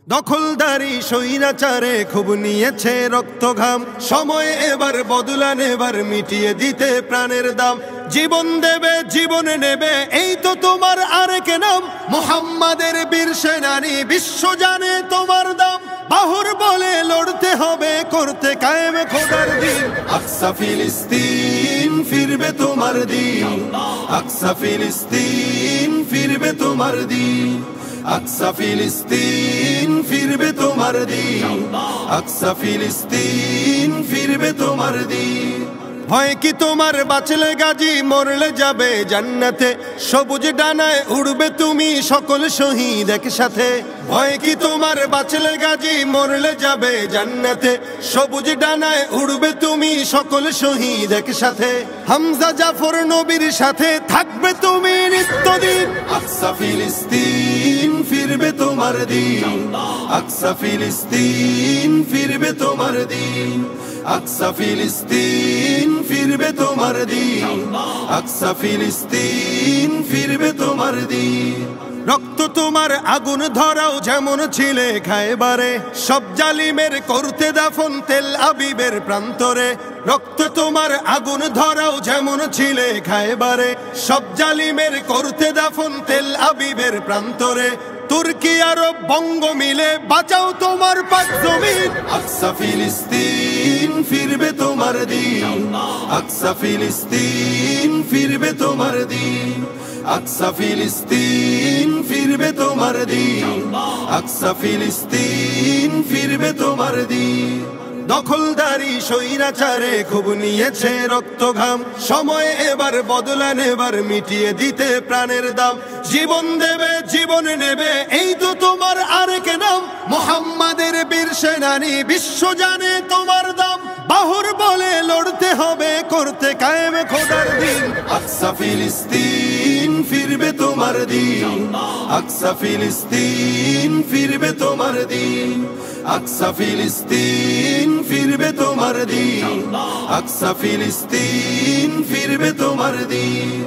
দখলদারি স্বৈরাচারে খুব নিয়েছে রক্ত ঘাম, সময় এবার বদলান, এবার মিটিয়ে দিতে প্রাণের দাম। জীবন দেবে জীবন নেবে, এই তো তোমার আরেক নাম। মুহাম্মাদের বীর সেনানী, বিশ্ব জানে তোমার দাম। বাহুর বলে লড়তে হবে, করতে কায়েম খোদার দিন। আকসা ফিলিস্তিন ফিরবে তোমার দিন, আকসা ফিলিস্তিন ফিরবে তোমার দিন, আকসা ফিলিস্তিন ফিরবে তোমার দিন, আকসা ফিলিস্তিন ফিরবে তোমার দিন। হয় কি তোমার বাঁচলে গাজী, মরলে যাবে জান্নাতে। সবুজ ডানায় উড়বে তুমি সকল শহীদ একসাথে। হয় কি তোমার বাঁচলে গাজী, মরলে যাবে জান্নাতে। সবুজ ডানায় উড়বে তুমি সকল শহীদ একসাথে। হামজা জাফর নবীর সাথে থাকবে তুমি নিত্যদিন। আকসা ফিলিস্তিন ফিরবে তোমার দিন, আকসা ফিলিস্তিন ফিরবে তোমার দিন, আকসা ফিলিস্তিন ফিরবে তোমার দিন, আকসা ফিলিস্তিন ফিরবে তোমার দিন। রক্ত তোমার আগুন ধরাও যেমন ছিলে খায়বারে, সব জালিমের করতে দাফন তেল আবিবের প্রান্তরে। রক্ত তোমার আগুন ধরাও যেমন ছিলে খায়বারে, সব জালিমের করতে দাফন তেল আবিবের প্রান্তরে। তুর্কি আরব বঙ্গ মিলে বাঁচাও তোমার পাক জমিন। আকসা ফিলিস্তিন ফিরবে তোমার দিন, আকসা ফিলিস্তিন ফিরবে তোমার দিন, আকসা ফিলিস্তিন ফিরবে তোমার দিন, আকসা ফিলিস্তিন ফিরবে তোমার দিন। দখলদারি স্বৈরাচারে খুব নিয়েছে রক্ত ঘাম, সময় এবার বদলান, এবার মিটিয়ে দিতে প্রাণের দাম। জীবন দেবে জীবন নেবে, এই তো তোমার আরেক নাম। মুহাম্মাদের বীর সেনানী, বিশ্ব জানে তোমার দাম। বাহুর বলে লড়তে হবে, করতে কায়েম খোদার দিন। আকসা ফিলিস্তিন ফিরবে তোমার দিন, আকসা ফিলিস্তিন ফিরবে তোমার দিন, আকসা ফিলিস্তিন ফিরবে তোমার দিন, আকসা ফিলিস্তিন ফিরবে তোমার দিন।